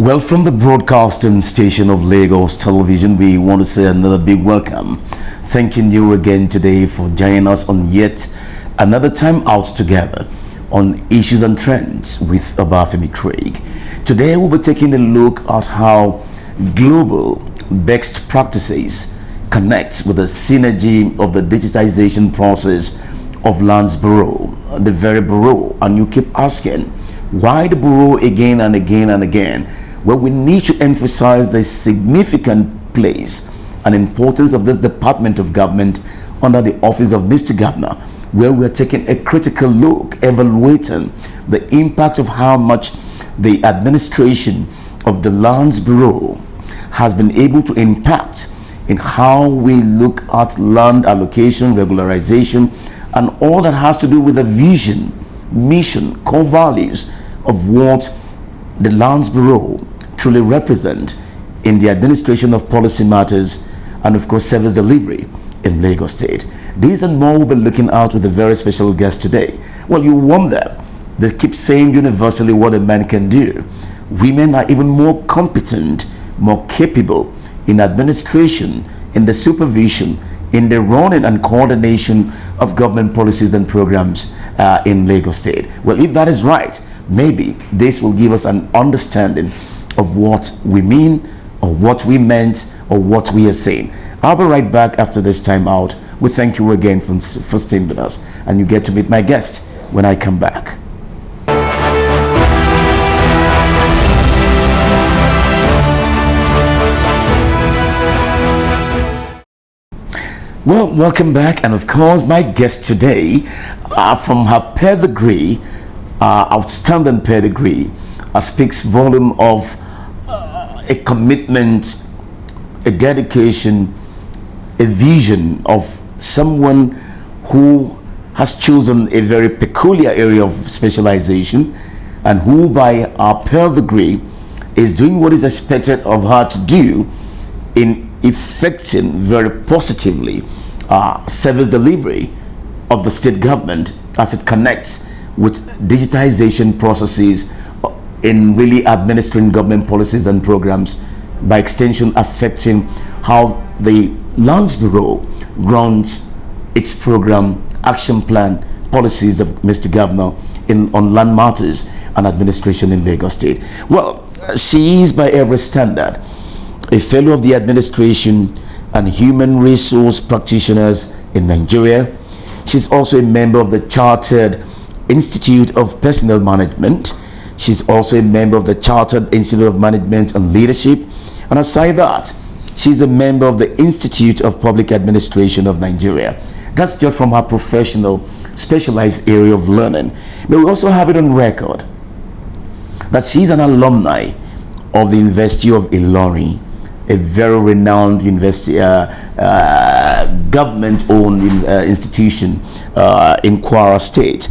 Well, from the broadcasting station of Lagos Television, we want to say another big welcome. Thanking you again today for joining us on yet another time out together on Issues and Trends with Obafemi Craig. Today we'll be taking a look at how global best practices connect with the synergy of the digitization process of Lands Bureau, the very bureau. And you keep asking, why the bureau again and again and again? Well, we need to emphasize the significant place and importance of this department of government under the office of Mr. Governor, where we are taking a critical look, evaluating the impact of how much the administration of the Lands Bureau has been able to impact in how we look at land allocation, regularization, and all that has to do with the vision, mission, core values of what the Lands Bureau truly represent in the administration of policy matters and of course service delivery in Lagos State. These and more we'll be looking at with a very special guest today. Well, you wonder, they keep saying universally what a man can do. Women are even more competent, more capable in administration, in the supervision, in the running and coordination of government policies and programs in Lagos State. Well, if that is right, maybe this will give us an understanding of what we mean, or what we meant, or what we are saying. I'll be right back after this time out. We thank you again for staying with us, and you get to meet my guest when I come back. Well, welcome back, and of course my guest today, from her pedigree, outstanding pedigree, speaks volume of a commitment, a dedication, a vision of someone who has chosen a very peculiar area of specialization, and who by our pedigree is doing what is expected of her to do in effecting very positively service delivery of the state government as it connects with digitization processes in really administering government policies and programs, by extension affecting how the Lands Bureau runs its program, action plan, policies of Mr. Governor on land matters and administration in Lagos State. Well, she is by every standard a fellow of the administration and human resource practitioners in Nigeria. She's also a member of the Chartered Institute of Personnel Management. She's also a member of the Chartered Institute of Management and Leadership. And aside that, she's a member of the Institute of Public Administration of Nigeria. That's just from her professional, specialized area of learning. But we also have it on record that she's an alumni of the University of Ilorin, a very renowned university, government-owned institution in Kwara State.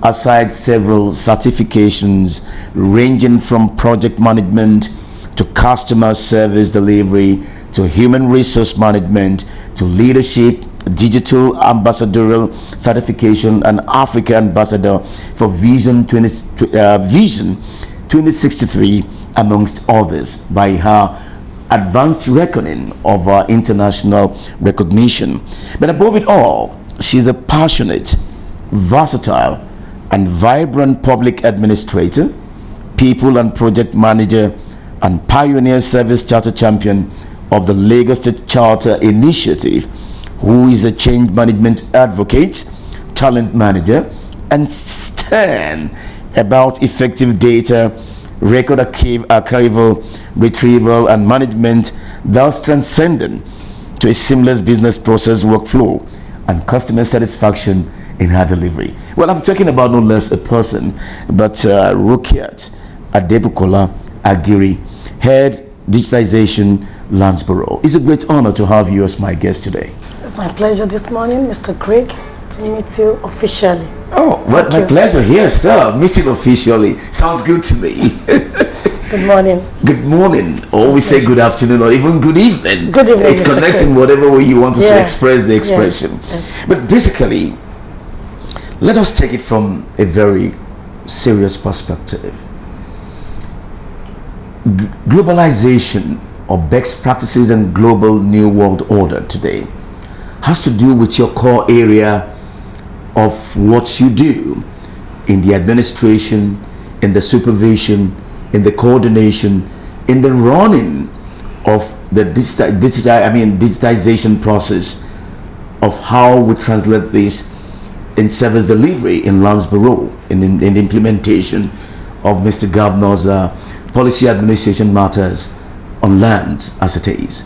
Aside several certifications ranging from project management to customer service delivery to human resource management to leadership, digital ambassadorial certification, and Africa ambassador for Vision 2063, amongst others, by her advanced reckoning of our international recognition. But above it all, she's a passionate, versatile, and vibrant public administrator, people and project manager, and pioneer service charter champion of the Lagos State Charter Initiative, who is a change management advocate, talent manager, and stern about effective data, record archival, retrieval, and management, thus transcending to a seamless business process workflow and customer satisfaction in her delivery. Well, I'm talking about no less a person, but Rukiat Adebukola Agiri, Head Digitization Landsborough. It's a great honor to have you as my guest today. It's my pleasure this morning, Mr. Craig, to meet you officially. Oh, well, my pleasure. Yes, sir. Meeting officially. Sounds good to me. Good morning. Good morning. Always say good afternoon or even good evening. Good evening. It connects in whatever way you want to express the expression. Yes. But basically, let us take it from a very serious perspective. Globalization or best practices and global new world order today has to do with your core area of what you do in the administration, in the supervision, in the coordination, in the running of the digitization process of how we translate this in service delivery in Landsborough, in the implementation of Mr. Governor's policy administration matters on lands as it is.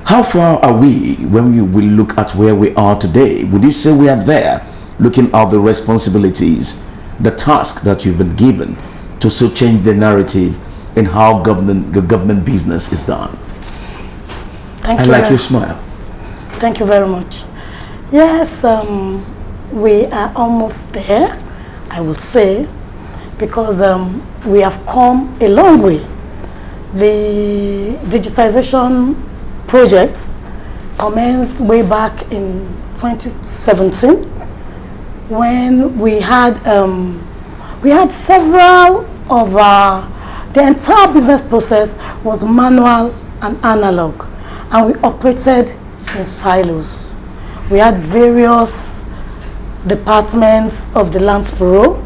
How far are we when we will look at where we are today? Would you say we are there, looking at the responsibilities, the task that you've been given to so change the narrative in how government business is done? Thank I you. like your smile. Thank you very much. Yes, we are almost there, I would say, because we have come a long way. The digitization projects commenced way back in 2017 when we had several of the entire business process was manual and analog, and we operated in silos. We had various departments of the Landsborough,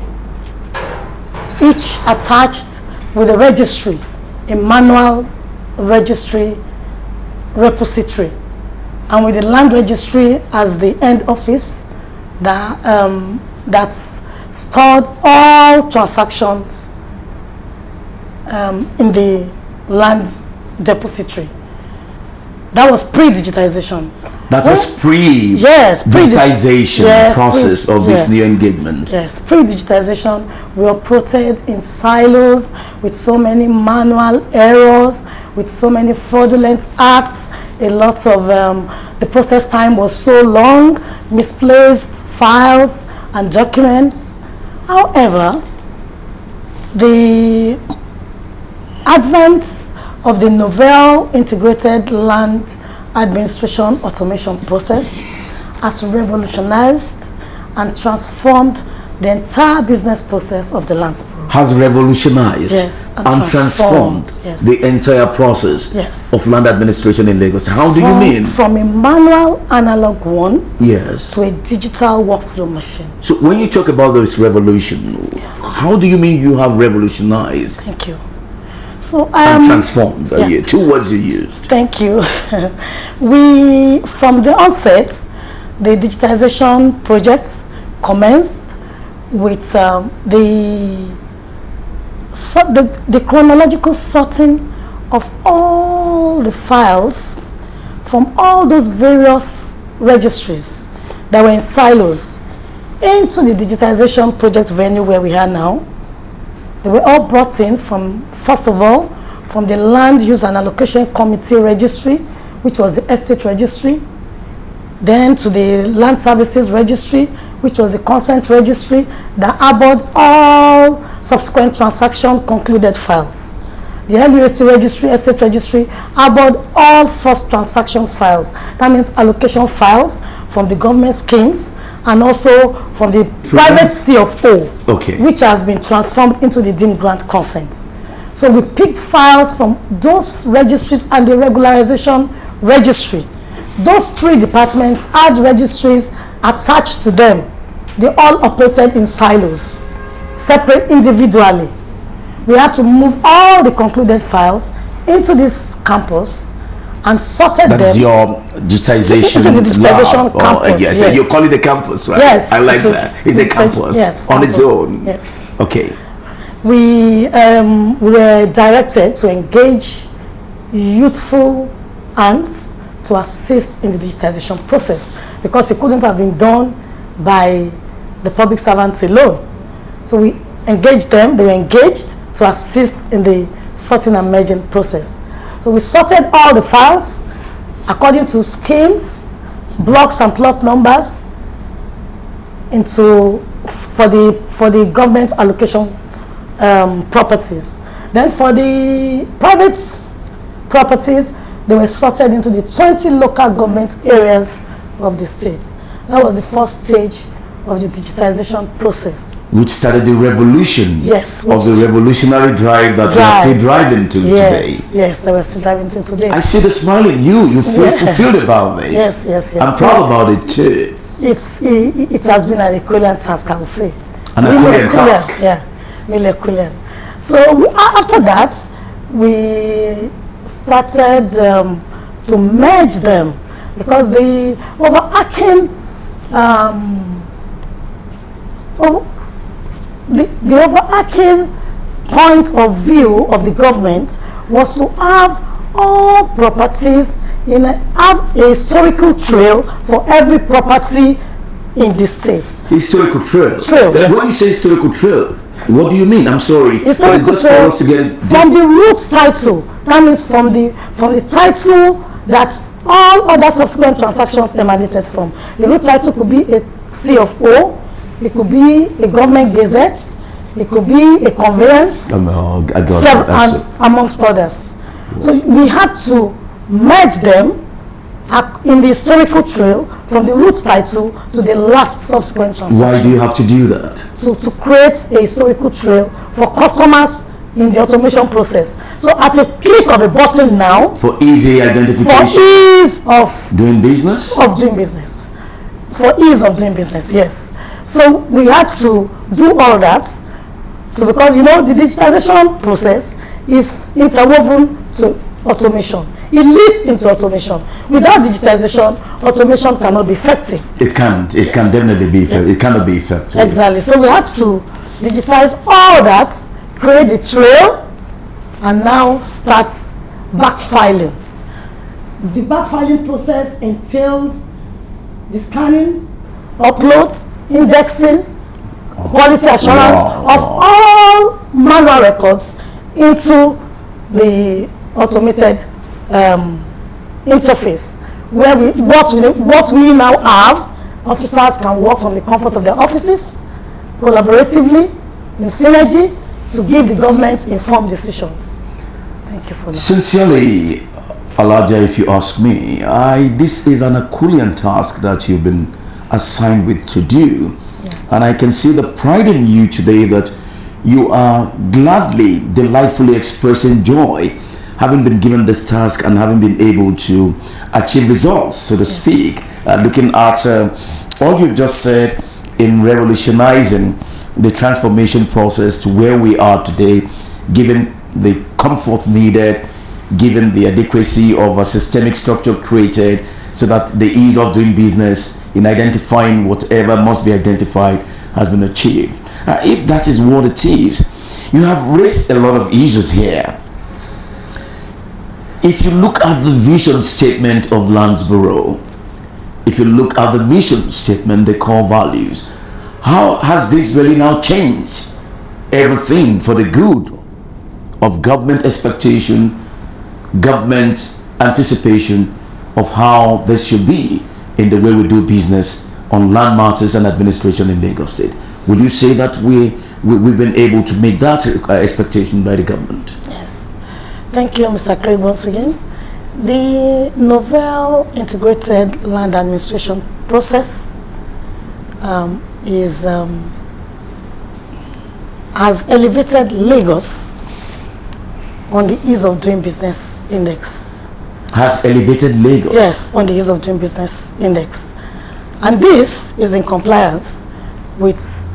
each attached with a registry, a manual registry repository, and with the land registry as the end office that's stored all transactions in the land depository. That was pre-digitization. That was pre-digitization process of this new engagement. Yes, pre-digitization, we operated in silos with so many manual errors, with so many fraudulent acts. A lot of the process time was so long, misplaced files and documents. However, the advent of the novel integrated land administration automation process has revolutionized and transformed the entire business process of the Landsborough. Has revolutionized and transformed the entire process of land administration in Lagos. How do you mean? From a manual analog one to a digital workflow machine. So when you talk about this revolution, how do you mean you have revolutionized? Thank you. So and transformed. Two words you used. Thank you. We, from the onset, the digitization projects commenced with the chronological sorting of all the files from all those various registries that were in silos into the digitization project venue where we are now. They were all brought in from, first of all, from the Land Use and Allocation Committee Registry, which was the Estate Registry, then to the Land Services Registry, which was the Consent Registry that harbored all subsequent transaction concluded files. The LUAC Registry, Estate Registry, harbored all first transaction files. That means allocation files from the government schemes and also from the private CFO, which has been transformed into the deemed grant consent. So we picked files from those registries and the regularization registry. Those three departments had registries attached to them. They all operated in silos, separate individually. We had to move all the concluded files into this campus and sorted them. That's your digitization into the digitization campus. Yes. You call it a campus, right? Yes. I like that. It's a campus on its own. Yes. Okay. We were directed to engage youthful hands to assist in the digitization process because it couldn't have been done by the public servants alone. So we engaged them, they were engaged to assist in the sorting and merging process. So we sorted all the files according to schemes, blocks and plot numbers for the government allocation properties. Then for the private properties, they were sorted into the 20 local government areas of the state. That was the first stage of the digitization process. Which started the revolution. Yes. Of the revolutionary drive that we are still driving to today. Yes, they were still driving to today. I see the smile in you. You feel fulfilled about this. Yes. I'm proud about it too. It has been an Herculean task, I would say. An Herculean task? Yeah, really Herculean. So after that, we started to merge them, because the overarching the overarching point of view of the government was to have all properties have a historical trail for every property in the state. Historical trail? Yes. When you say historical trail, what do you mean? I'm sorry. Historical trail from the root title. That means from the title that all other subsequent transactions emanated from. The root title could be a C of O, it could be a government gazette, it could be a conveyance, amongst others. So we had to merge them in the historical trail from the root title to the last subsequent transaction. Why do you have to do that? To create a historical trail for customers in the automation process. So at a click of a button now, for easy identification, for ease of doing business, for ease of doing business, yes. So we had to do all that. So because the digitization process is interwoven to automation. It leads into automation. Without digitization, automation cannot be effective. It can't. It can definitely be effective. It cannot be effective. Exactly. So we had to digitize all that, create the trail, and now start backfiling. The backfiling process entails the scanning, upload, indexing, quality assurance of all manual records into the automated interface, where what we now have, officers can work from the comfort of their offices, collaboratively, in synergy, to give the government informed decisions. Thank you for that. Sincerely, Alaja, if you ask me, this is an Herculean task that you've been assigned with to do. And I can see the pride in you today that you are gladly, delightfully expressing joy, having been given this task and having been able to achieve results, so to speak. Looking at all you've just said in revolutionizing the transformation process to where we are today, given the comfort needed, given the adequacy of a systemic structure created, so that the ease of doing business in identifying whatever must be identified has been achieved. If that is what it is, you have raised a lot of issues here. If you look at the vision statement of Lands Bureau, if you look at the mission statement, the core values, how has this really now changed everything for the good of government expectation, government anticipation of how this should be in the way we do business on land matters and administration in Lagos State? Will you say that we've been able to make that expectation by the government? Yes. Thank you, Mr. Craig, once again. The novel integrated land administration process has elevated Lagos on the ease of doing business index. Has elevated Lagos? Yes, on the ease of doing business index. And this is in compliance with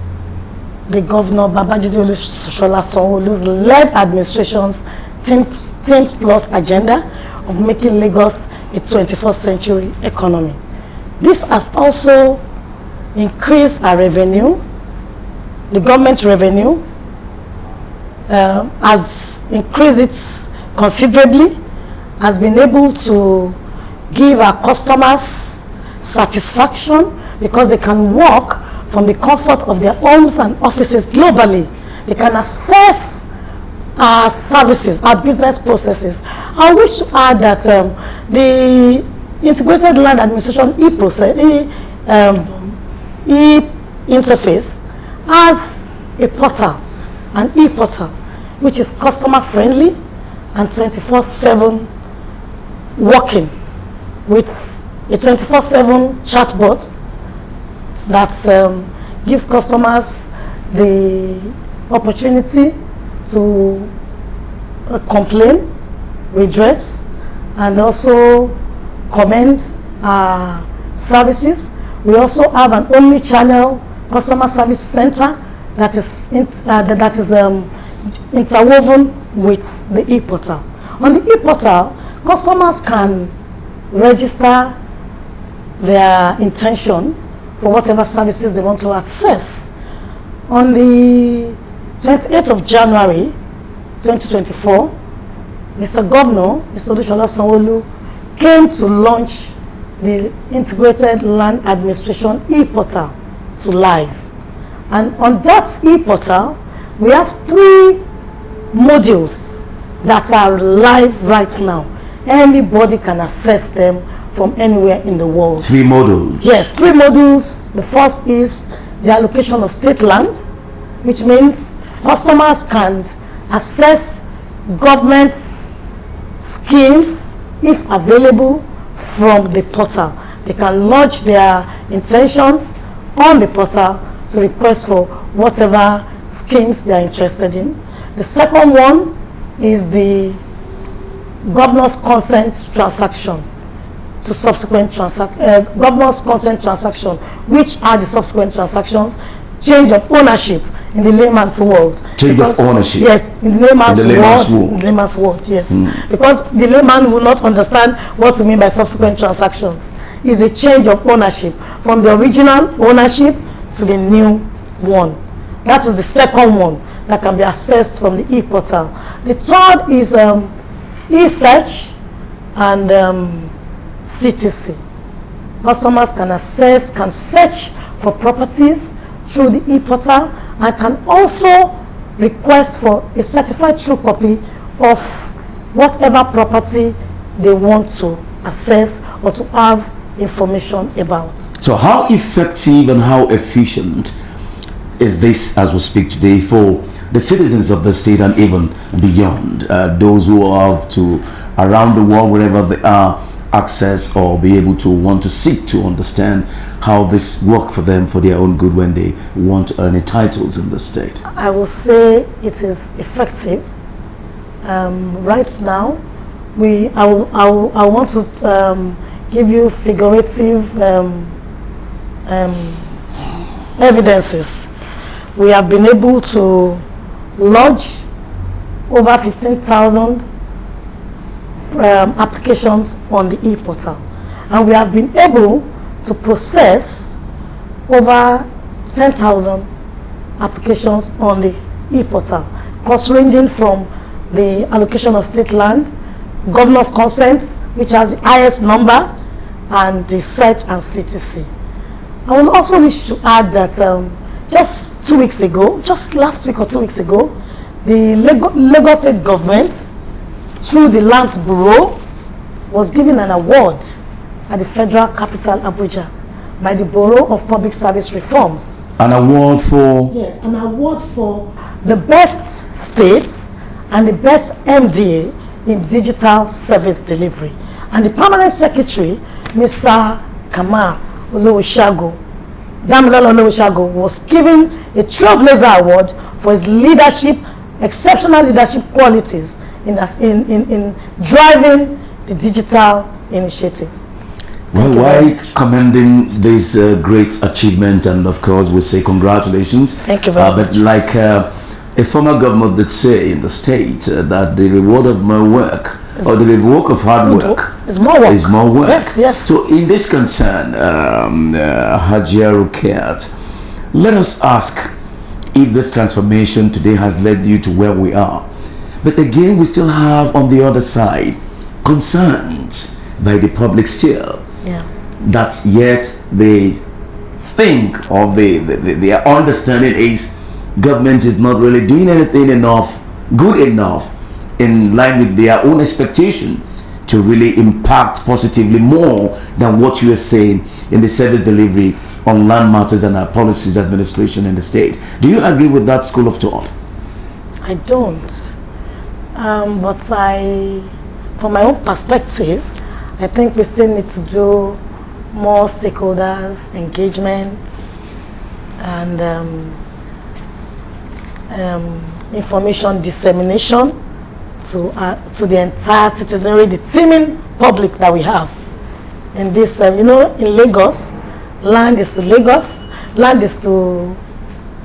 the Governor Babajide Olusola Sanwo-Olu's led administration's Teams Plus agenda of making Lagos a 21st century economy. This has also increased our revenue. The government revenue has increased it considerably, has been able to give our customers satisfaction because they can walk from the comfort of their homes and offices globally. They can access our services, our business processes. I wish to add that the Integrated Land Administration e-interface has a portal, an e-portal, which is customer friendly and 24/7 working, with a 24/7 chatbot that gives customers the opportunity to complain, redress, and also commend our services. We also have an omni-channel customer service center that is interwoven with the e-portal. On the e-portal, customers can register their intention for whatever services they want to access. On the 28th of January 2024, Mr. Governor, Mr. Olusola Sanwo-Olu, came to launch the Integrated Land Administration e-portal to live. And on that e-portal, we have 3 modules that are live right now. Anybody can access them from anywhere in the world. 3 modules? Yes, 3 modules. The first is the allocation of state land, which means customers can access government schemes, if available, from the portal. They can lodge their intentions on the portal to request for whatever schemes they are interested in. The second one is the governor's consent transaction to subsequent governor's consent transaction. Which are the subsequent transactions? Change of ownership in the layman's world. Change of ownership? Yes, in the layman's world. In the layman's world, yes. Because the layman will not understand what we mean by subsequent transactions. It's a change of ownership from the original ownership to the new one. That is the second one that can be accessed from the e-portal. The third is e-search and CTC. Customers can search for properties through the e-portal and can also request for a certified true copy of whatever property they want to access or to have information about. So how effective and how efficient is this as we speak today for the citizens of the state and even beyond, those who have to, around the world, wherever they are, access or be able to want to seek to understand how this work for them for their own good when they want to earn a title in the state? I will say it is effective. Right now, I want to give you figurative evidences. We have been able to lodge over 15,000 applications on the e-portal, and we have been able to process over 10,000 applications on the e-portal, cost ranging from the allocation of state land, governor's consent, which has the highest number, and the search and CTC. I will also wish to add that just 2 weeks ago, just last week or 2 weeks ago, the Lagos State government, through the Lands Bureau, was given an award at the Federal Capital, Abuja, by the Bureau of Public Service Reforms. An award for? Yes, an award for the best states and the best MDA in digital service delivery. And the Permanent Secretary, Mr. Kamal Olowoshago, Damilala Olowoshago, was given a Trailblazer Award for his leadership, exceptional leadership qualities in driving the digital initiative. Well, why commending this great achievement, and of course we say congratulations. Thank you very much. But like a former governor did say in the state, that the reward of my work, or the reward of hard work, is more work. Is more work. Yes, yes. So in this concern, Hajia Rukiat, let us ask if this transformation today has led you to where we are. But again, we still have on the other side concerns by the public still, yeah, that yet they think of their understanding is government is not really doing anything good enough in line with their own expectation to really impact positively more than what you are saying in the service delivery on land matters and our policies administration in the state. Do you agree with that school of thought? I don't. But from my own perspective, I think we still need to do more stakeholders engagement and information dissemination to the entire citizenry, the teeming public that we have. In this, in Lagos, land is to Lagos,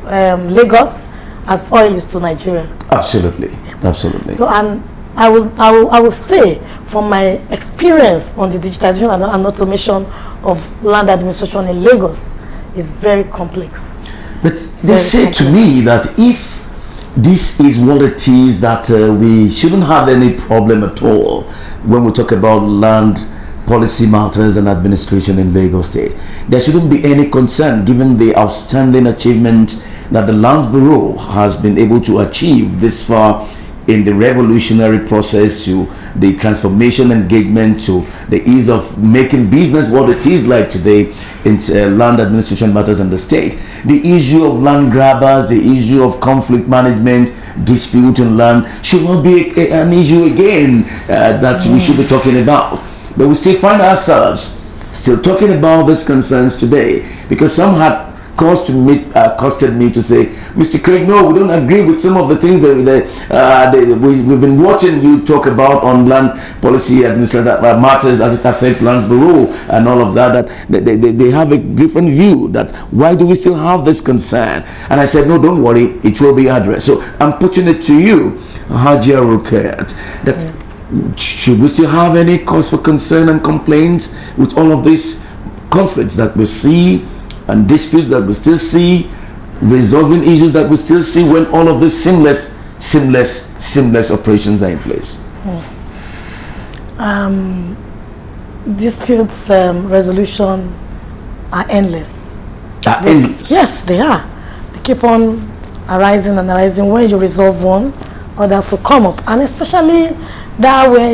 Lagos as oil is to Nigeria. Absolutely, yes. Absolutely. So, and I will say, from my experience on the digitization and automation of land administration in Lagos, is very complex. But they say to me that if this is what it is, that we shouldn't have any problem at all when we talk about land policy matters and administration in Lagos State. There shouldn't be any concern given the outstanding achievement that the Lands Bureau has been able to achieve this far in the revolutionary process, to the transformation engagement, to the ease of making business what it is like today in land administration matters in the state. The issue of land grabbers, the issue of conflict management, dispute in land should not be an issue again that we should be talking about. But we still find ourselves still talking about these concerns today, because some had costed me to say, Mr. Craig, no, we don't agree with some of the things that we've been watching you talk about on land policy administrative matters as it affects Lands Bureau and all of that they have a different view. That why do we still have this concern? And I said, no, don't worry, it will be addressed. So I'm putting it to you, Hajia Rukiat, that should we still have any cause for concern and complaints with all of these conflicts that we see and disputes that we still see, resolving issues that we still see, when all of these seamless operations are in place? Disputes resolution are endless. Endless? Yes, they are. They keep on arising and arising. When you resolve one, others will come up. And especially that we're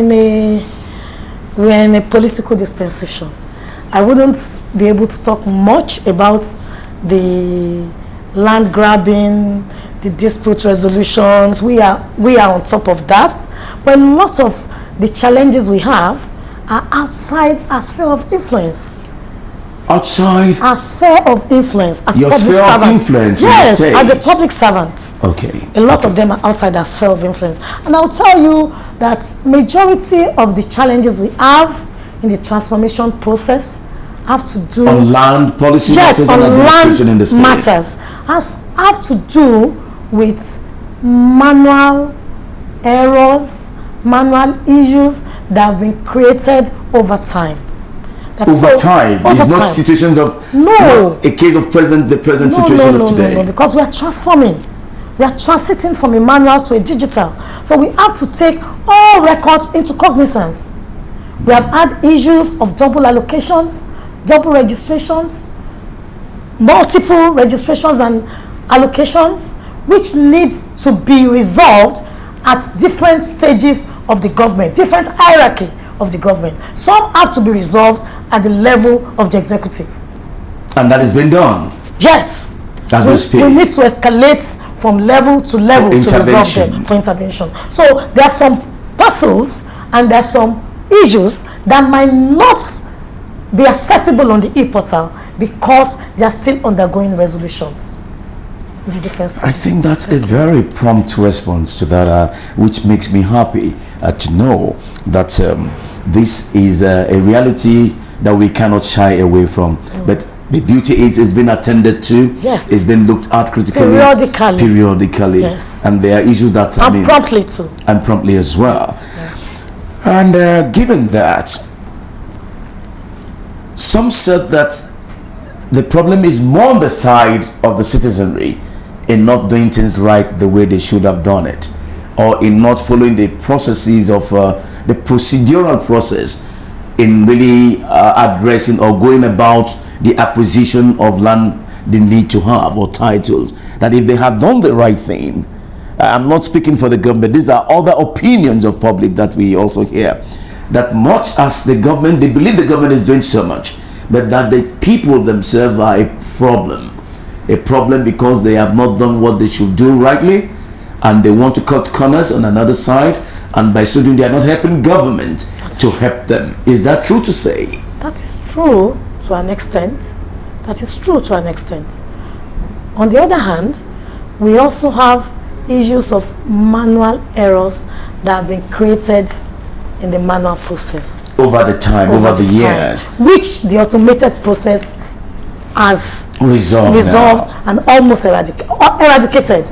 in a political dispensation. I wouldn't be able to talk much about the land grabbing, the dispute resolutions. We are on top of that. But a lot of the challenges we have are outside our sphere of influence. Outside? Our sphere of influence as your public sphere servant. Of influence. Yes, as a public servant. Okay. A lot of them are outside our sphere of influence. And I'll tell you that majority of the challenges we have in the transformation process have to do on land policy, yes, matters on and administration land in the state. Matters have to do with manual errors, manual issues that have been created over time. Over time, it's not situations of a case of the present situation of today. No, because we are transforming. We are transiting from a manual to a digital. So we have to take all records into cognizance. We have had issues of double allocations, double registrations, multiple registrations and allocations, which need to be resolved at different stages of the government, different hierarchy of the government. Some have to be resolved at the level of the executive. And that has been done? Yes. As we speak. We need to escalate from level to level to resolve them for intervention. So there are some puzzles and there are some issues that might not be accessible on the e-portal because they are still undergoing resolutions. I think that's a very prompt response to that, which makes me happy to know that this is a reality that we cannot shy away from. But the beauty is it's been attended to. Yes. It's been looked at critically. Periodically. Yes. And there are issues that and promptly too. And promptly as well. Yeah. And given that, some said that the problem is more on the side of the citizenry in not doing things right the way they should have done it, or in not following the processes of the procedural process in really addressing or going about the acquisition of land they need to have or titles, that if they had done the right thing, I'm not speaking for the government, these are other opinions of public that we also hear, that much as the government, they believe the government is doing so much, but that the people themselves are a problem because they have not done what they should do rightly, and they want to cut corners on another side, and by so doing they are not helping government to help them. Is that true to say? That is true to an extent. That is true to an extent. On the other hand, we also have issues of manual errors that have been created in the manual process over the time, over the years, which the automated process has resolved and almost eradicated.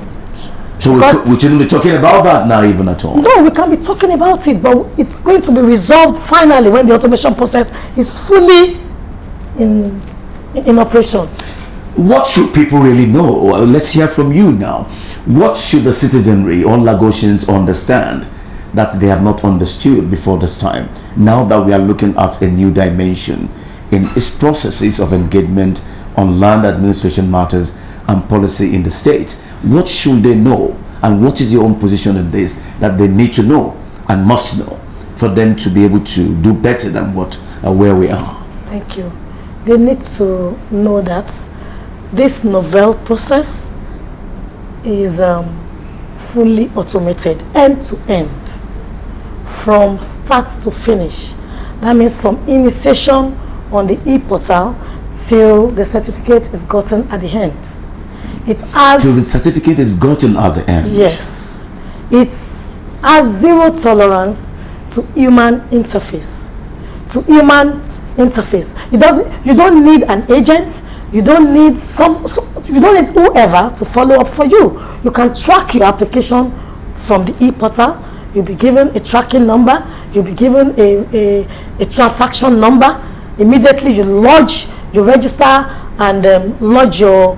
So we shouldn't be talking about that now even at all. No, we can be talking about it, but it's going to be resolved finally when the automation process is fully in operation. What should people really know? Well, let's hear from you now. What should the citizenry or Lagosians understand that they have not understood before this time, now that we are looking at a new dimension in its processes of engagement on land administration matters and policy in the state? What should they know, and what is your own position in this that they need to know and must know for them to be able to do better than where we are? Thank you. They need to know that this novel process is fully automated, end to end, from start to finish. That means from initiation on the e-portal till the certificate is gotten at the end. It's as till the certificate is gotten at the end. Yes, it's as zero tolerance to human interface. To human interface. It doesn't. You don't need an agent. You don't need you don't need whoever to follow up for you. You can track your application from the e-portal. You'll be given a tracking number. You'll be given a transaction number. Immediately you lodge, you register, and lodge your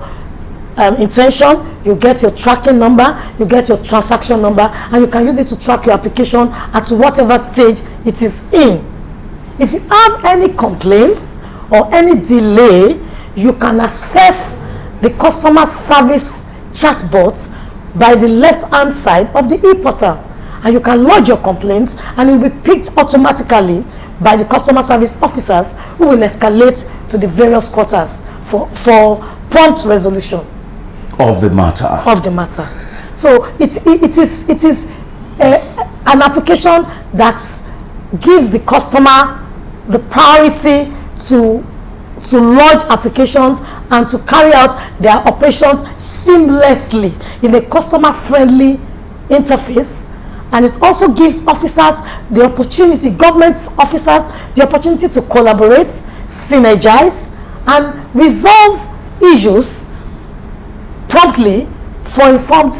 intention. You get your tracking number, you get your transaction number, and you can use it to track your application at whatever stage it is in. If you have any complaints or any delay, you can access the customer service chatbot by the left hand side of the e-portal, and you can lodge your complaints, and it will be picked automatically by the customer service officers, who will escalate to the various quarters for prompt resolution of the matter. So it is an application that gives the customer the priority to lodge applications and to carry out their operations seamlessly in a customer-friendly interface. And it also gives officers the opportunity, government officers, the opportunity to collaborate, synergize, and resolve issues promptly for informed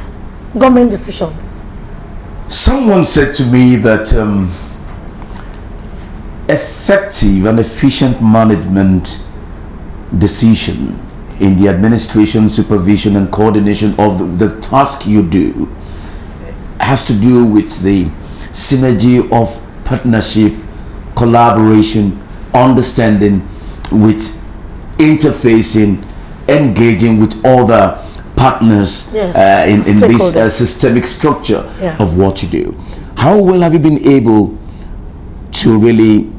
government decisions. Someone said to me that effective and efficient management decision in the administration, supervision, and coordination of the task you do has to do with the synergy of partnership, collaboration, understanding, with interfacing, engaging with other partners, in this systemic structure of what you do. How well have you been able to really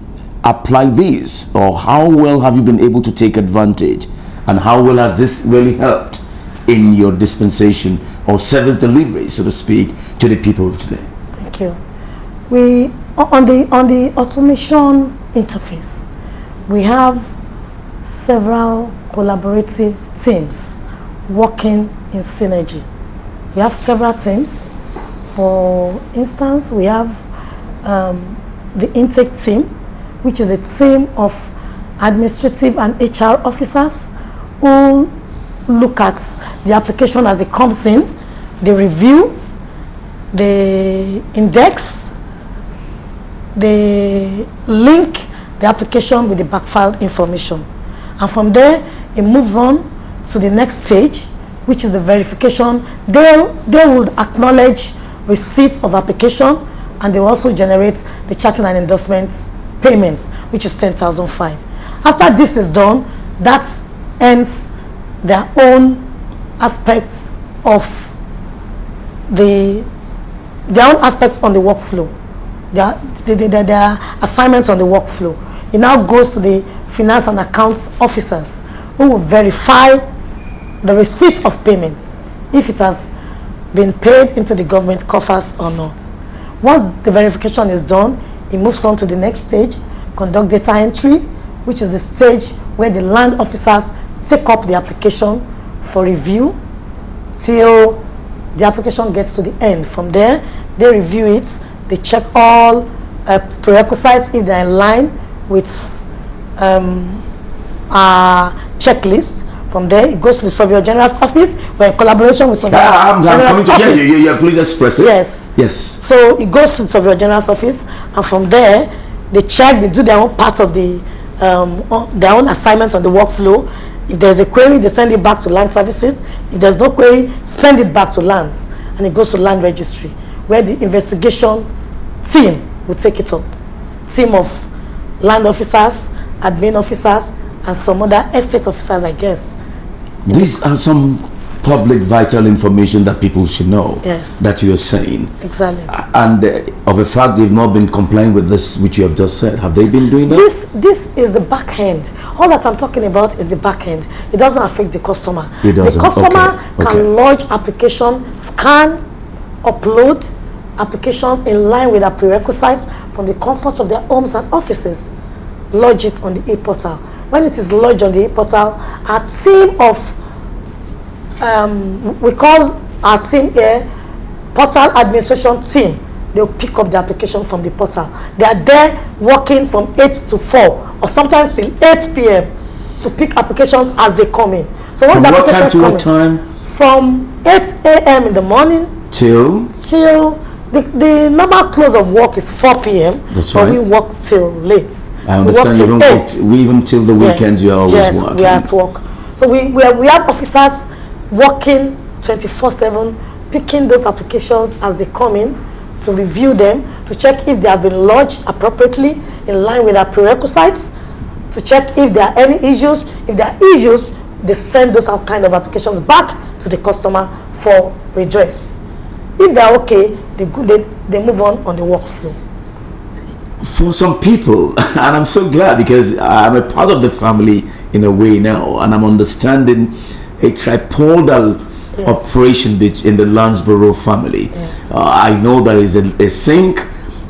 apply this, or how well have you been able to take advantage, and how well has this really helped in your dispensation or service delivery, so to speak, to the people today? Thank you. We on the automation interface, we have several collaborative teams working in synergy. We have several teams. For instance, we have the intake team, which is a team of administrative and HR officers who look at the application as it comes in. They review, they index, they link the application with the backfiled information, and from there it moves on to the next stage, which is the verification. They would acknowledge receipt of application, and they will also generate the charting and endorsements payments, which is 10,005. After this is done, that ends their own aspects of their own aspects on the workflow, their assignments on the workflow. It now goes to the finance and accounts officers, who will verify the receipt of payments, if it has been paid into the government coffers or not. Once the verification is done, it moves on to the next stage, conduct data entry, which is the stage where the land officers take up the application for review till the application gets to the end. From there, they review it, they check all prerequisites if they're in line with our checklist. From there, it goes to the Surveyor General's office. We're in collaboration with Surveyor I'm coming to office. you. Please express it. Yes. Yes. So it goes to the Surveyor General's office, and from there, they check, they do their own part of the their own assignment on the workflow. If there's a query, they send it back to land services. If there's no query, send it back to lands, and it goes to land registry, where the investigation team will take it up. Team of land officers, admin officers, and some other estate officers, I guess. These are some public vital information that people should know. Yes. That you are saying. Exactly. And of a fact, they've not been complying with this, which you have just said. Have they been doing that? This is the back end. All that I'm talking about is the back end. It doesn't affect the customer. It doesn't. The customer Okay. can lodge application, scan, upload applications in line with our prerequisites from the comfort of their homes and offices. Lodge it on the e-portal. When it is lodged on the e-portal, our team of we call our team here portal administration team. They'll pick up the application from the portal. They are there working from 8 to 4 or sometimes till 8 p.m. to pick applications as they come in. So once From the what time applications to come what in, time? from 8 a.m. in the morning Till the normal close of work is 4 p.m. That's but right. we work till late. I understand. You We don't work till 8. even till the weekends. You are always yes, working. we are at work. So we have officers working 24/7, picking those applications as they come in, to review them, to check if they have been lodged appropriately in line with our prerequisites, to check if there are any issues. If there are issues, they send those kind of applications back to the customer for redress. If they're okay, they move on the workflow. For some people, and I'm so glad because I'm a part of the family in a way now, and I'm understanding a tripodal operation in the Landsborough family. Yes. I know there is a sync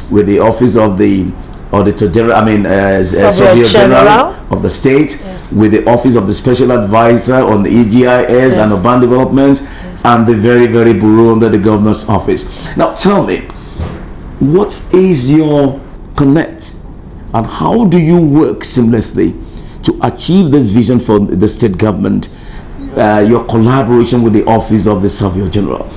with the office of the Auditor General, Surveyor General of the state, yes, with the office of the Special Advisor on the EGIS, yes, and urban development, yes, and the very bureau under the Governor's office. Yes. Now tell me, what is your connect and how do you work seamlessly to achieve this vision for the state government, your collaboration with the office of the Surveyor General?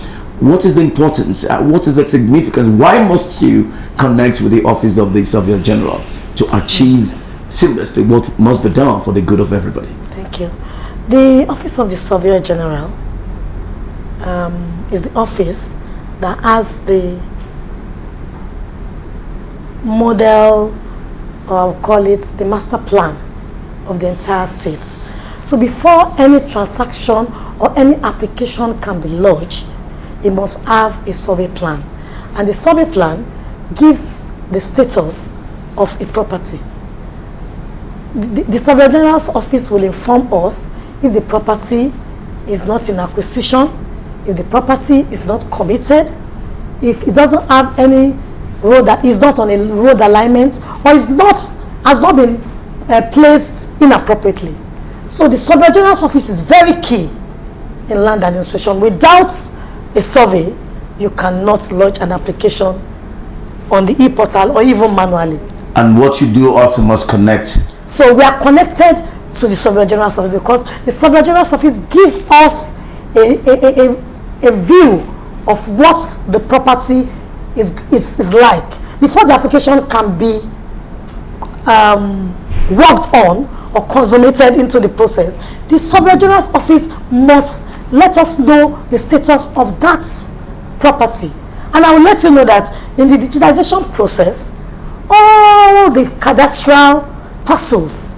What is the importance? What is the significance? Why must you connect with the office of the Surveyor General to achieve seamlessly what must be done for the good of everybody? Thank you. The office of the Surveyor General is the office that has the model, or I'll call it the master plan of the entire state. So before any transaction or any application can be lodged, it must have a survey plan. And the survey plan gives the status of a property. The Surveyor General's office will inform us if the property is not in acquisition, if the property is not committed, if it doesn't have any road, that is not on a road alignment, or has not been placed inappropriately. So the Surveyor General's office is very key in land administration. Without a survey, you cannot lodge an application on the e-portal or even manually. And what you do also must connect. So we are connected to the Surveyor General's office because the Surveyor General's office gives us a view of what the property is like before the application can be worked on or consummated into the process. The Surveyor General's office must let us know the status of that property. And I will let you know that in the digitization process, all the cadastral parcels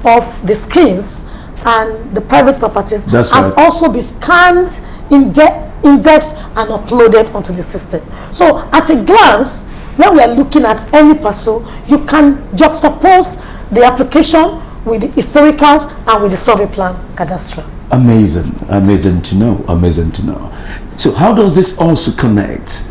of the schemes and the private properties That's have right. also been scanned, indexed and uploaded onto the system. So at a glance, when we are looking at any parcel, you can juxtapose the application with the historicals and with the survey plan cadastral. Amazing, amazing to know, amazing to know. So how does this also connect?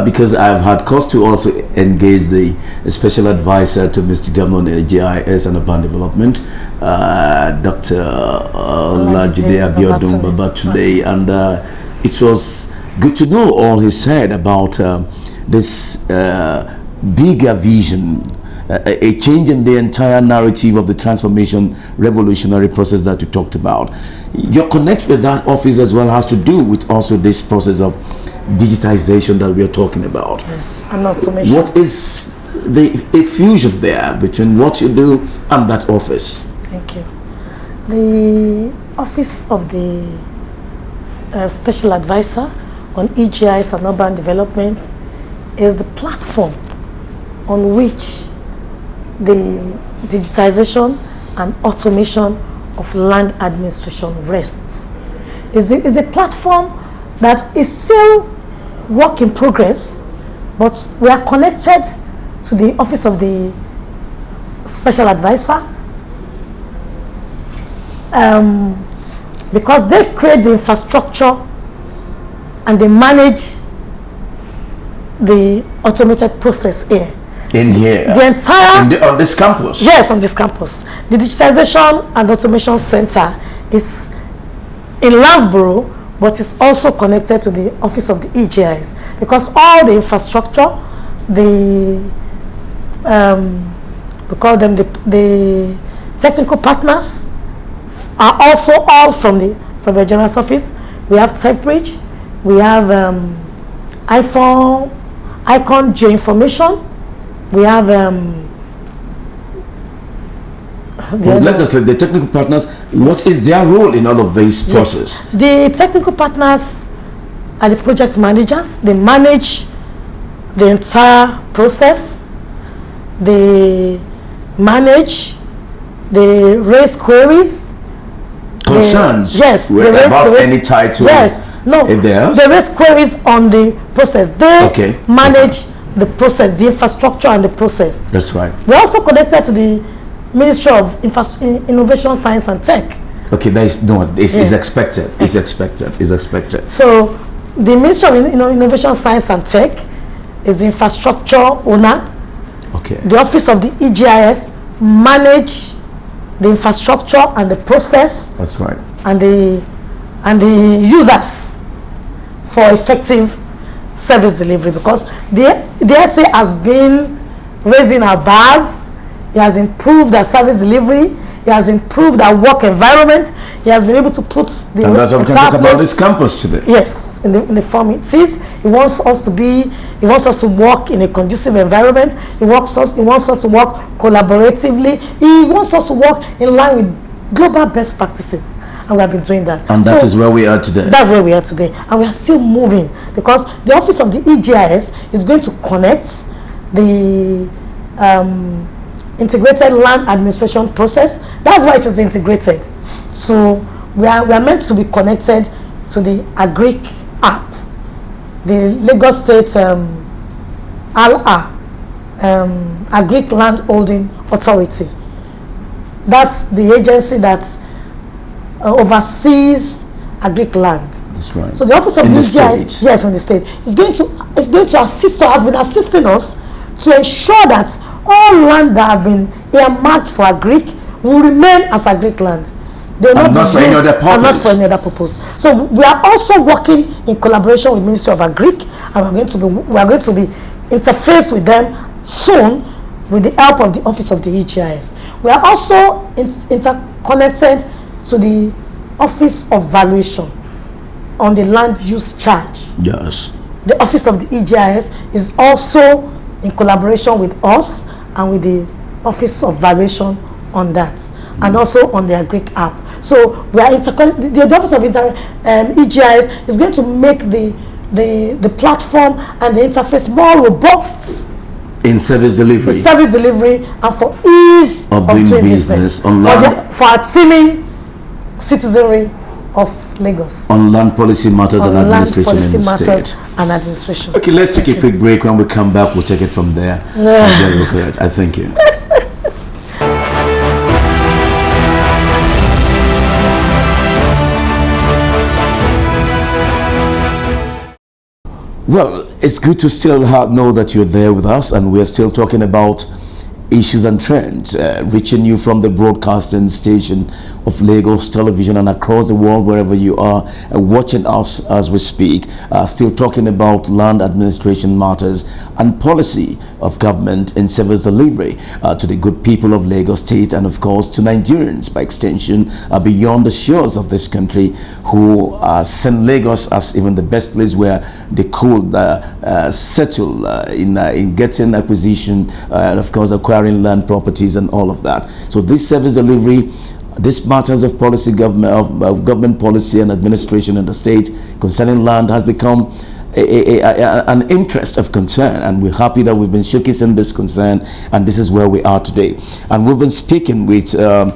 Because I've had cause to also engage the special advisor to Mr. Governor on GIS and urban development, Dr. Olajide Abiodun Babatunde, and it was good to know all he said about this bigger vision, a change in the entire narrative of the transformation revolutionary process that you talked about. Your connect with that office as well has to do with also this process of digitization that we are talking about. Yes, and automation. What is the fusion there between what you do and that office? Thank you. The office of the special advisor on EGIS and urban development is the platform on which the digitization and automation of land administration rests. Is a platform that is still work in progress, but we are connected to the office of the special advisor because they create the infrastructure and they manage the automated process here. In here? The entire... on this campus? Yes, on this campus. The Digitization and Automation Center is in Loughborough, but it's also connected to the office of the EGIS because all the infrastructure, we call them the technical partners, are also all from the Surveyor General's office. We have TechBridge, we have Icon Geoinformation, we have let us let the technical partners, what is their role in all of this process? Yes. The technical partners are the project managers. They manage the entire process. They manage, they raise queries, Concerns? Yes. About any title? Yes. No. If there are? They raise queries on the process. They manage the process, the infrastructure and the process. That's right. We're also connected to the Ministry of Innovation, Science and Tech. Okay, that is no, it's expected. It's expected. It's expected. So the Ministry of Innovation, Science and Tech is the infrastructure owner. Okay. The office of the EGIS manage the infrastructure and the process. That's right. And the users for effective service delivery, because the SA has been raising our bars. He has improved our service delivery. He has improved our work environment. He has been able to put the and that's what we can talk about this campus today. Yes, in the form it is. He wants us to work in a conducive environment. He wants us to work collaboratively. He wants us to work in line with global best practices. And we have been doing that. And that is where we are today. That's where we are today. And we are still moving because the office of the EGIS is going to connect the integrated land administration process. That's why it is integrated. So we are meant to be connected to the Agiri app, the Lagos State Agri Land Holding Authority. That's the agency that oversees Agri land. That's right. So the office of the EGIS, yes, in the state, is going to assist us, has been assisting us to ensure that all land that have been earmarked for Agri will remain as Agri land. They will not for any other purpose. And not for any other purpose. So we are also working in collaboration with Ministry of Agri, and we are going to be interfaced with them soon with the help of the office of the EGIS. We are also interconnected to the office of valuation on the land use charge. Yes. The office of the EGIS is also in collaboration with us and with the office of valuation on that, and also on the Agri app. So we are the office of EGIS is going to make the platform and the interface more robust. in service delivery, and for ease of doing business on land, for our teaming citizenry of Lagos on land policy matters and administration in the state. And administration. Okay, let's take a quick break. When we come back, we'll take it from there. I thank you. Well, it's good to still know that you're there with us, and we're still talking about issues and trends, reaching you from the broadcasting station of Lagos Television and across the world, wherever you are watching us as we speak, still talking about land administration matters and policy of government in service delivery to the good people of Lagos State, and of course to Nigerians by extension beyond the shores of this country, who send Lagos as even the best place where they could settle in getting acquisition and of course acquiring land properties and all of that. So this service delivery, this matters of policy, government policy and administration in the state concerning land has become an interest of concern, and we're happy that we've been showcasing this concern, and this is where we are today. And we've been speaking with Rukiat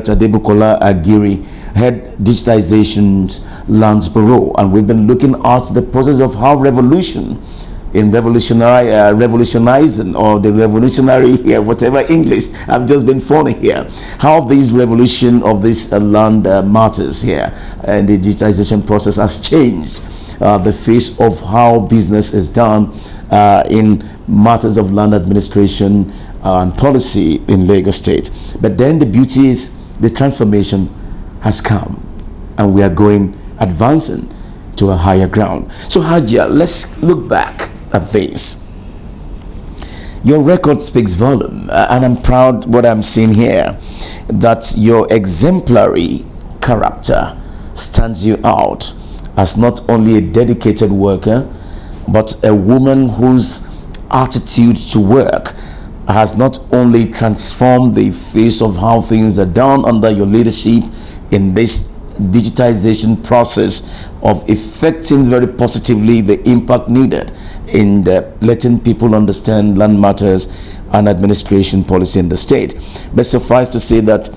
Adebukola Agiri, Head Digitization Lands Bureau, and we've been looking at the process of how revolutionizing or the revolutionary here, whatever English, I've just been funny here, how this revolution of this land matters here and the digitization process has changed the face of how business is done in matters of land administration and policy in Lagos State. But then the beauty is the transformation has come, and we are advancing to a higher ground. So Hajia, let's look back at this. Your record speaks volume, and I'm proud what I'm seeing here, that your exemplary character stands you out as not only a dedicated worker, but a woman whose attitude to work has not only transformed the face of how things are done under your leadership in this digitization process of affecting very positively the impact needed in letting people understand land matters and administration policy in the state. But suffice to say that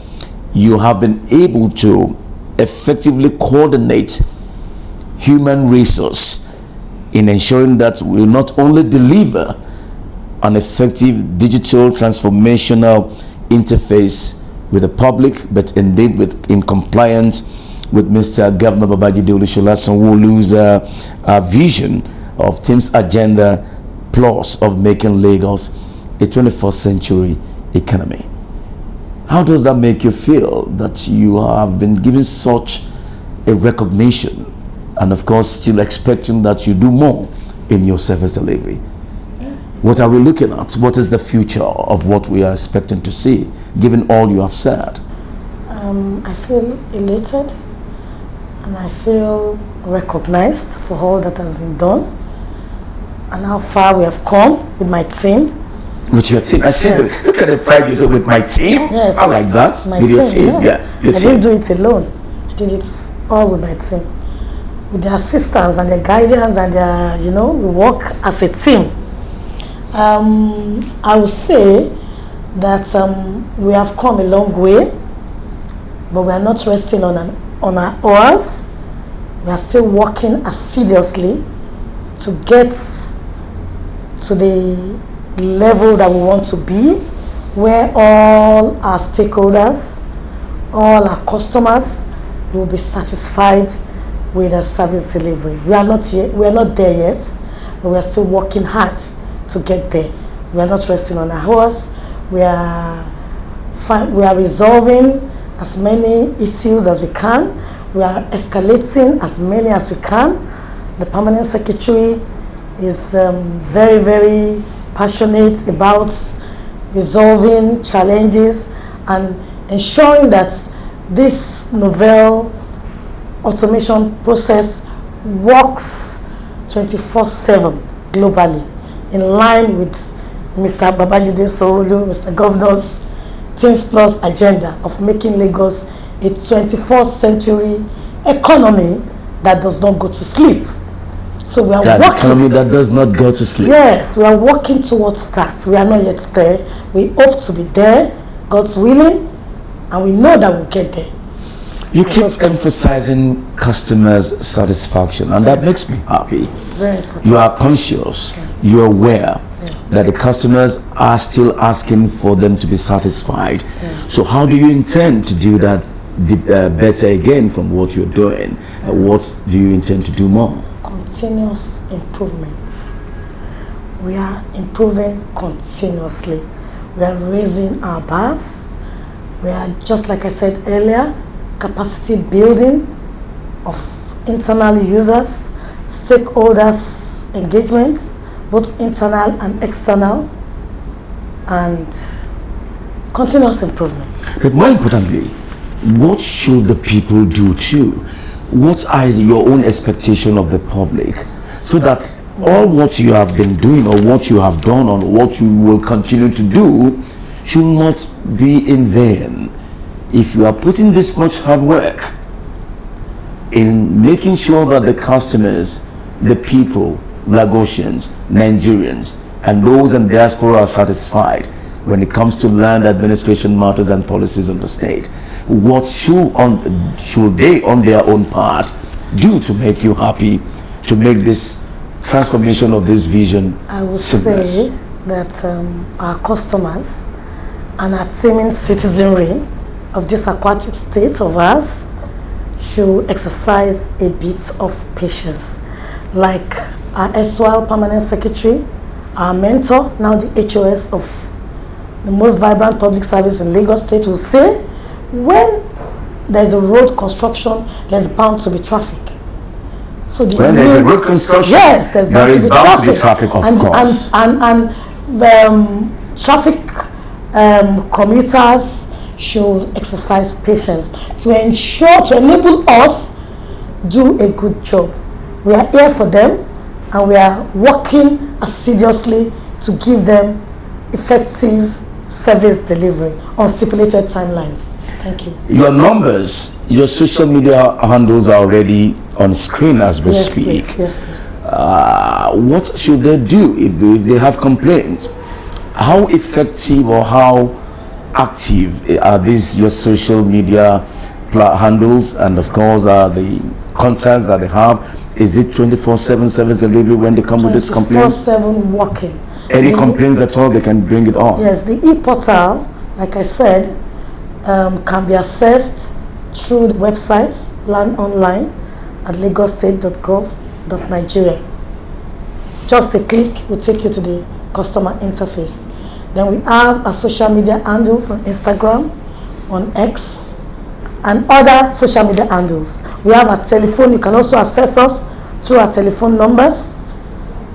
you have been able to effectively coordinate human resource in ensuring that we not only deliver an effective digital transformational interface with the public, but indeed in compliance with Mr. Governor Babajide Sanwo-Olu's vision of Team's Agenda Plus of making Lagos a 21st century economy. How does that make you feel that you have been given such a recognition, and of course still expecting that you do more in your service delivery? What are we looking at? What is the future of what we are expecting to see, given all you have said? I feel elated, and I feel recognized for all that has been done and how far we have come with my team. With your team? I see. Yes. Look at the pride you said with my team. Yes. I like that. My with team, your team. Yeah. Your I didn't do it alone. I did it all with my team. With their assistance and their guidance and their, we work as a team. I would say that we have come a long way, but we are not resting on our oars. We are still working assiduously to get to the level that we want to be, where all our stakeholders, all our customers will be satisfied with the service delivery. We are not there yet, but we are still working hard to get there. We are not resting on our horse. We are resolving as many issues as we can. We are escalating as many as we can. The permanent secretary is very, very passionate about resolving challenges and ensuring that this novel automation process works 24/7 globally, in line with Mr. Babajide Sanwo-Olu, Mr. Governor's Teams Plus agenda of making Lagos a 21st century economy that does not go to sleep. So we are That working. economy that does not go to sleep. Yes, we are working towards that. We are not yet there. We hope to be there, God's willing, and we know that we'll get there. You keep emphasizing customers' satisfaction, and that makes me happy. It's very important. You are conscious, you are aware that the customers are still asking for them to be satisfied. So how do you intend to do that better again from what you're doing? What do you intend to do more? Continuous improvement. We are improving continuously. We are raising our bars. We are, just like I said earlier, capacity building of internal users, stakeholders engagements, both internal and external, and continuous improvement. But more importantly, what should the people do too? What are your own expectations of the public, so that all what you have been doing or what you have done or what you will continue to do should not be in vain? If you are putting this much hard work in making sure that the customers, the people, Lagosians, Nigerians, and those in diaspora are satisfied when it comes to land administration matters and policies of the state, what should they on their own part do to make you happy, to make this transformation of this vision I would seamless? say that our customers and our teeming citizenry of this aquatic state of ours should exercise a bit of patience. Like our erstwhile permanent secretary, our mentor, now the HOS of the most vibrant public service in Lagos State, will say, when there's a road construction, there's bound to be traffic. So when there's a road construction, yes, there's there bound is to be bound traffic. to be traffic, of course. And traffic commuters should exercise patience to ensure, to enable us do a good job. We are here for them, and we are working assiduously to give them effective service delivery on stipulated timelines. Thank you. Your numbers, your social media handles are already on screen as we speak. Please. Yes, please. What should they do if they have complaints? How effective or how active are these your social media handles, and of course the contacts that they have? Is it 24/7 service delivery when they come with this complaint? 24/7 working. Any complaints at all, they can bring it on. Yes, the e-portal, like I said, can be accessed through the website Land Online at lagosstate.gov.nigeria. Just a click will take you to the customer interface. Then we have our social media handles on Instagram, on X, and other social media handles. We have our telephone. You can also access us through our telephone numbers.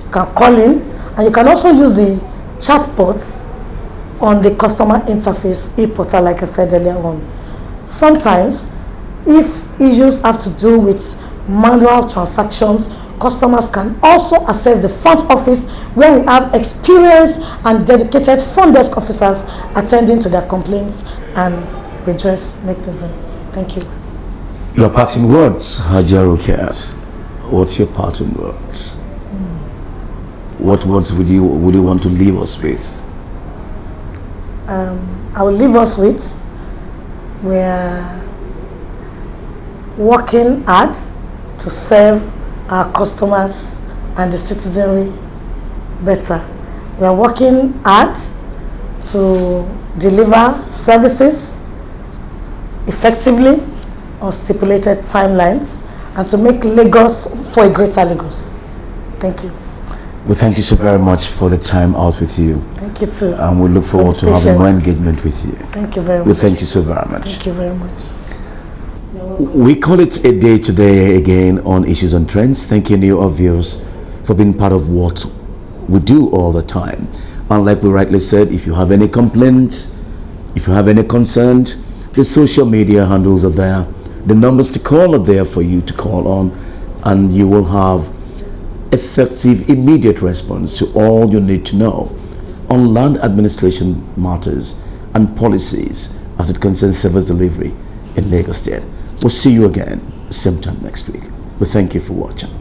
You can call in, and you can also use the chatbots on the customer interface e-portal, like I said earlier on. Sometimes, if issues have to do with manual transactions, customers can also access the front office, where we have experienced and dedicated front desk officers attending to their complaints and redress mechanism. Thank you. Your parting words, Hajar Rukiat. What's your parting words? What words would you want to leave us with? I will leave us with, we're working hard to serve our customers and the citizenry better. We are working hard to deliver services effectively on stipulated timelines and to make Lagos for a greater Lagos. Thank you. We thank you so very much for the time out with you. Thank you too. And we look forward to having more engagement with you. Thank you very much. We thank you so very much. Thank you very much. We call it a day today again on Issues and Trends. Thanking you, obvious, for being part of what we do all the time. And like we rightly said, if you have any complaints, if you have any concerns, the social media handles are there. The numbers to call are there for you to call on, and you will have effective, immediate response to all you need to know on land administration matters and policies as it concerns service delivery in Lagos State. We'll see you again same time next week. We thank you for watching.